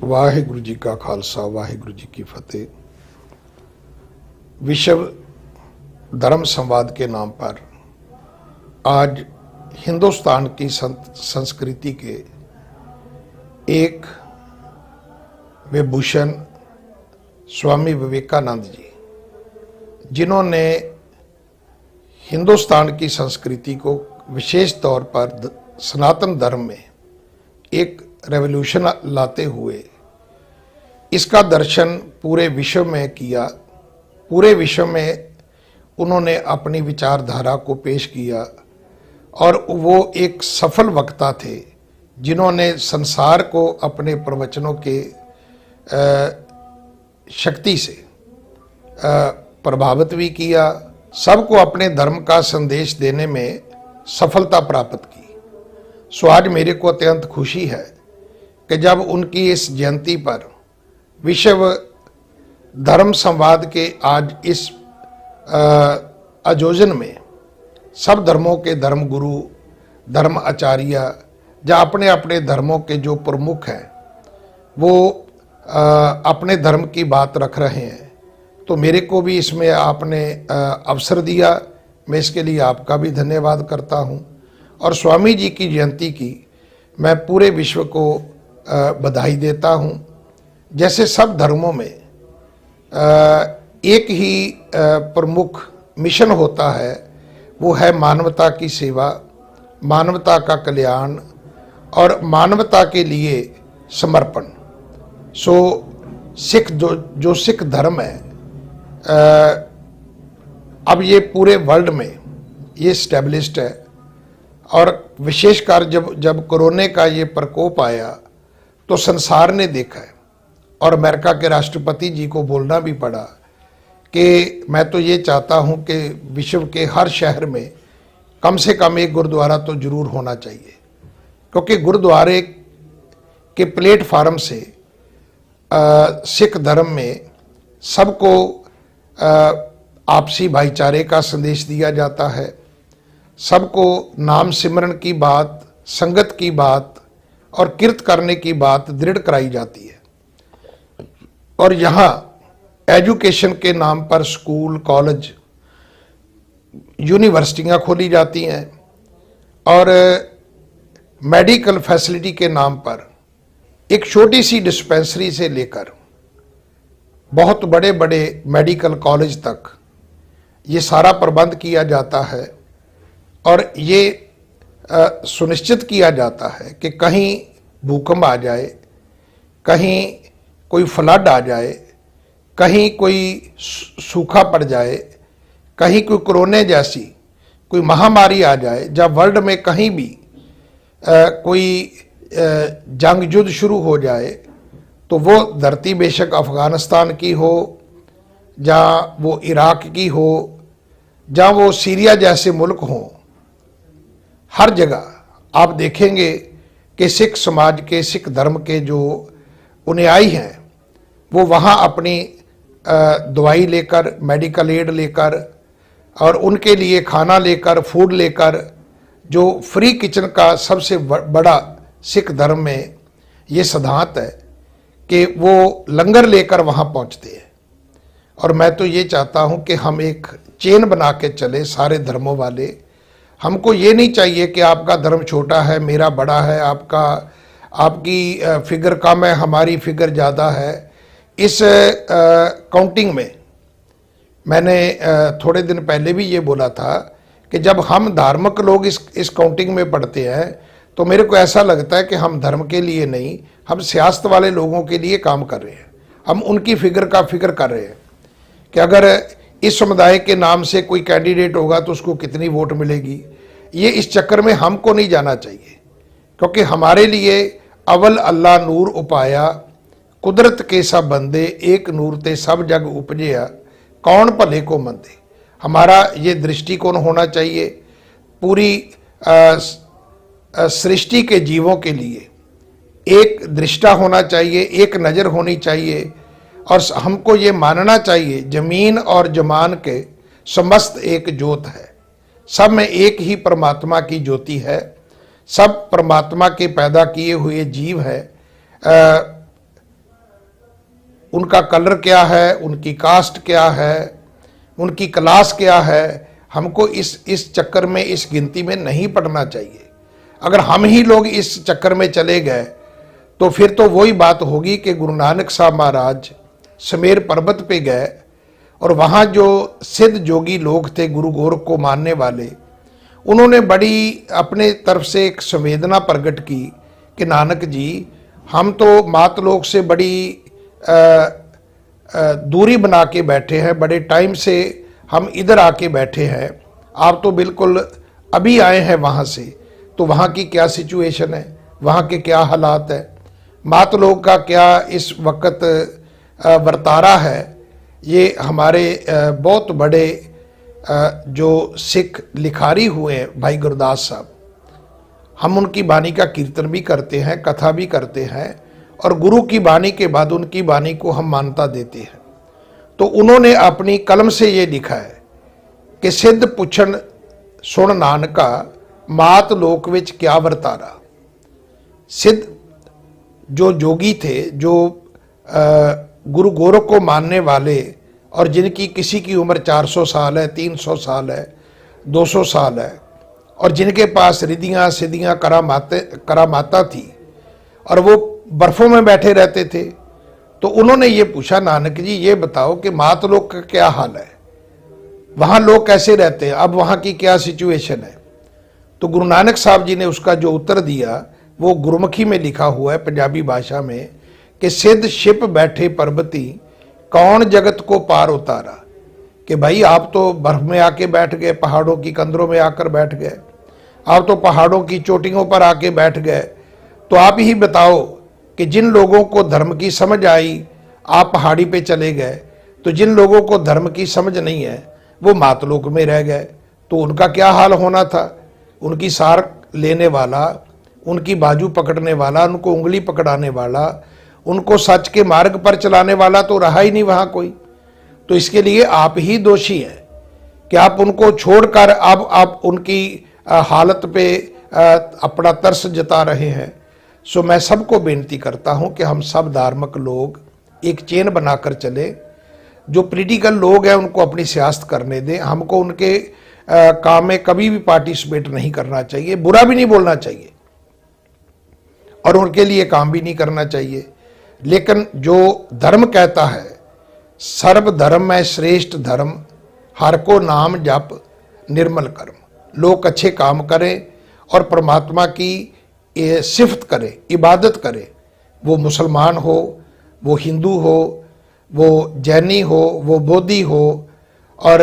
वाहिगुरु जी का खालसा वाहिगुरु जी की फतेह। विश्व धर्म संवाद के नाम पर आज हिंदुस्तान की संस्कृति के एक विभूषण स्वामी विवेकानंद जी, जिन्होंने हिंदुस्तान की संस्कृति को विशेष तौर पर सनातन धर्म में एक रेवोल्यूशन लाते हुए इसका दर्शन पूरे विश्व में किया। पूरे विश्व में उन्होंने अपनी विचारधारा को पेश किया और वो एक सफल वक्ता थे, जिन्होंने संसार को अपने प्रवचनों के शक्ति से प्रभावित भी किया, सबको अपने धर्म का संदेश देने में सफलता प्राप्त की। सो आज मेरे को अत्यंत खुशी है कि जब उनकी इस जयंती पर विश्व धर्म संवाद के आज इस आयोजन में सब धर्मों के धर्म गुरु, धर्म आचार्य या अपने अपने धर्मों के जो प्रमुख हैं वो अपने धर्म की बात रख रहे हैं, तो मेरे को भी इसमें आपने अवसर दिया। मैं इसके लिए आपका भी धन्यवाद करता हूं और स्वामी जी की जयंती की मैं पूरे विश्व को बधाई देता हूं। जैसे सब धर्मों में एक ही प्रमुख मिशन होता है, वो है मानवता की सेवा, मानवता का कल्याण और मानवता के लिए समर्पण। सो सिख जो सिख धर्म है, अब ये पूरे वर्ल्ड में ये स्टैब्लिश्ड है और विशेषकर जब कोरोना का ये प्रकोप आया तो संसार ने देखा है और अमेरिका के राष्ट्रपति जी को बोलना भी पड़ा कि मैं तो ये चाहता हूं कि विश्व के हर शहर में कम से कम एक गुरुद्वारा तो जरूर होना चाहिए, क्योंकि गुरुद्वारे के प्लेटफार्म से सिख धर्म में सबको आपसी भाईचारे का संदेश दिया जाता है, सबको नाम सिमरन की बात, संगत की बात और किरत करने की बात दृढ़ कराई जाती है। और यहाँ एजुकेशन के नाम पर स्कूल, कॉलेज, यूनिवर्सिटियाँ खोली जाती हैं और मेडिकल फैसिलिटी के नाम पर एक छोटी सी डिस्पेंसरी से लेकर बहुत बड़े बड़े मेडिकल कॉलेज तक ये सारा प्रबंध किया जाता है और ये सुनिश्चित किया जाता है कि कहीं भूकंप आ जाए, कहीं कोई फ्लड आ जाए, कहीं कोई सूखा पड़ जाए, कहीं कोई कोरोना जैसी कोई महामारी आ जाए, जब वर्ल्ड में कहीं भी कोई जंग युद्ध शुरू हो जाए तो वो धरती बेशक अफगानिस्तान की हो या वो इराक की हो या वो सीरिया जैसे मुल्क हों, हर जगह आप देखेंगे कि सिख समाज के, सिख धर्म के जो अनुयायी हैं वो वहाँ अपनी दवाई लेकर, मेडिकल एड लेकर और उनके लिए खाना लेकर, फूड लेकर, जो फ्री किचन का सबसे बड़ा सिख धर्म में ये सिद्धांत है कि वो लंगर लेकर वहाँ पहुँचते हैं। और मैं तो ये चाहता हूँ कि हम एक चेन बना के चले सारे धर्मों वाले। हमको ये नहीं चाहिए कि आपका धर्म छोटा है, मेरा बड़ा है, आपकी फिगर कम है, हमारी फिगर ज़्यादा है। इस काउंटिंग में मैंने थोड़े दिन पहले भी ये बोला था कि जब हम धार्मिक लोग इस काउंटिंग में पढ़ते हैं तो मेरे को ऐसा लगता है कि हम धर्म के लिए नहीं, हम सियासत वाले लोगों के लिए काम कर रहे हैं। हम उनकी फिगर का फिक्र कर रहे हैं कि अगर इस समुदाय के नाम से कोई कैंडिडेट होगा तो उसको कितनी वोट मिलेगी। ये इस चक्कर में हमको नहीं जाना चाहिए, क्योंकि हमारे लिए अवल अल्लाह नूर उपाया, कुदरत के सब बंदे, एक नूर ते सब जग उपजया, कौन भले को मंदे। हमारा ये दृष्टिकोण होना चाहिए पूरी सृष्टि के जीवों के लिए। एक दृष्टा होना चाहिए, एक नज़र होनी चाहिए और हमको ये मानना चाहिए जमीन और जमान के समस्त एक ज्योत है, सब में एक ही परमात्मा की ज्योति है, सब परमात्मा के पैदा किए हुए जीव है। उनका कलर क्या है, उनकी कास्ट क्या है, उनकी क्लास क्या है, हमको इस चक्कर में, इस गिनती में नहीं पड़ना चाहिए। अगर हम ही लोग इस चक्कर में चले गए तो फिर तो वही बात होगी कि गुरु नानक साहब महाराज सुमेर पर्वत पे गए और वहाँ जो सिद्ध जोगी लोग थे गुरु गोरख को मानने वाले, उन्होंने बड़ी अपने तरफ से एक संवेदना प्रकट की कि नानक जी, हम तो मातलोक से बड़ी दूरी बना के बैठे हैं, बड़े टाइम से हम इधर आके बैठे हैं, आप तो बिल्कुल अभी आए हैं वहाँ से, तो वहाँ की क्या सिचुएशन है, वहाँ के क्या हालात है, मातलोक का क्या इस वक्त वर्तारा है। ये हमारे बहुत बड़े जो सिख लिखारी हुए हैं भाई गुरदास साहब, हम उनकी बानी का कीर्तन भी करते हैं, कथा भी करते हैं, और गुरु की बानी के बाद उनकी बानी को हम मान्यता देते हैं। तो उन्होंने अपनी कलम से ये लिखा है कि सिद्ध पुछन सुन नानका, मात लोक विच क्या वर्तारा। सिद्ध जो जोगी थे, जो गुरु गोरख को मानने वाले, और जिनकी किसी की उम्र 400 साल है, 300 साल है, 200 साल है, और जिनके पास रिद्धियाँ सिद्धियाँ करामाता थी, और वो बर्फों में बैठे रहते थे, तो उन्होंने ये पूछा, नानक जी ये बताओ कि मातलोक का क्या हाल है, वहाँ लोग कैसे रहते हैं, अब वहाँ की क्या सिचुएशन है। तो गुरु नानक साहब जी ने उसका जो उत्तर दिया वो गुरुमुखी में लिखा हुआ है, पंजाबी भाषा में, कि सिद्ध शिप बैठे पर्वती, कौन जगत को पार उतारा। कि भाई आप तो बर्फ में आके बैठ गए, पहाड़ों की कंदरों में आकर बैठ गए, आप तो पहाड़ों की चोटियों पर आके बैठ गए, तो आप ही बताओ कि जिन लोगों को धर्म की समझ आई आप पहाड़ी पे चले गए, तो जिन लोगों को धर्म की समझ नहीं है वो मातलोक में रह गए, तो उनका क्या हाल होना था। उनकी सार लेने वाला, उनकी बाजू पकड़ने वाला, उनको उंगली पकड़ाने वाला, उनको सच के मार्ग पर चलाने वाला तो रहा ही नहीं वहाँ कोई। तो इसके लिए आप ही दोषी हैं कि आप उनको छोड़कर अब आप उनकी हालत पे अपना तरस जता रहे हैं। सो मैं सबको बेनती करता हूँ कि हम सब धार्मिक लोग एक चेन बनाकर चले। जो पॉलिटिकल लोग हैं उनको अपनी सियासत करने दें, हमको उनके काम में कभी भी पार्टिसिपेट नहीं करना चाहिए, बुरा भी नहीं बोलना चाहिए और उनके लिए काम भी नहीं करना चाहिए। लेकिन जो धर्म कहता है, सर्व धर्म में श्रेष्ठ धर्म, हर को नाम जप निर्मल कर्म, लोग अच्छे काम करें और परमात्मा की सिफत करें, इबादत करें। वो मुसलमान हो, वो हिंदू हो, वो जैनी हो, वो बौद्धि हो, और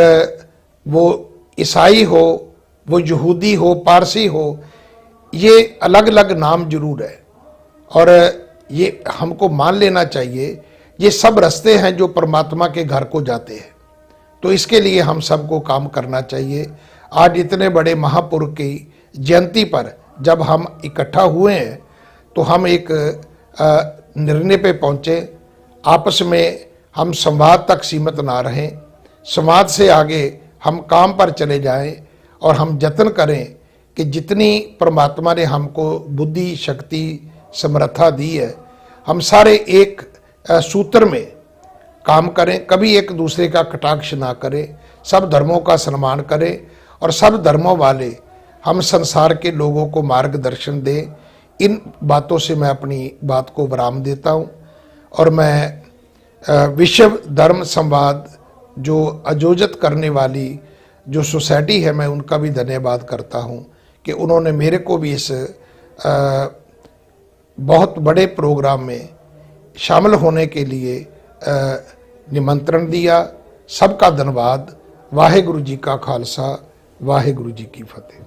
वो ईसाई हो, वो यहूदी हो, पारसी हो, ये अलग अलग नाम जरूर है और ये हमको मान लेना चाहिए ये सब रास्ते हैं जो परमात्मा के घर को जाते हैं। तो इसके लिए हम सबको काम करना चाहिए। आज इतने बड़े महापुरुष की जयंती पर जब हम इकट्ठा हुए हैं तो हम एक निर्णय पे पहुँचे, आपस में हम संवाद तक सीमित ना रहें, संवाद से आगे हम काम पर चले जाएं और हम यत्न करें कि जितनी परमात्मा ने हमको बुद्धि शक्ति समर्था दी है, हम सारे एक सूत्र में काम करें, कभी एक दूसरे का कटाक्ष ना करें, सब धर्मों का सम्मान करें और सब धर्मों वाले हम संसार के लोगों को मार्गदर्शन दें। इन बातों से मैं अपनी बात को विराम देता हूँ और मैं विश्व धर्म संवाद जो आयोजित करने वाली जो सोसाइटी है, मैं उनका भी धन्यवाद करता हूँ कि उन्होंने मेरे को भी इस बहुत बड़े प्रोग्राम में शामिल होने के लिए निमंत्रण दिया। सबका धन्यवाद। वाहेगुरु जी का खालसा, वाहेगुरु जी की फतेह।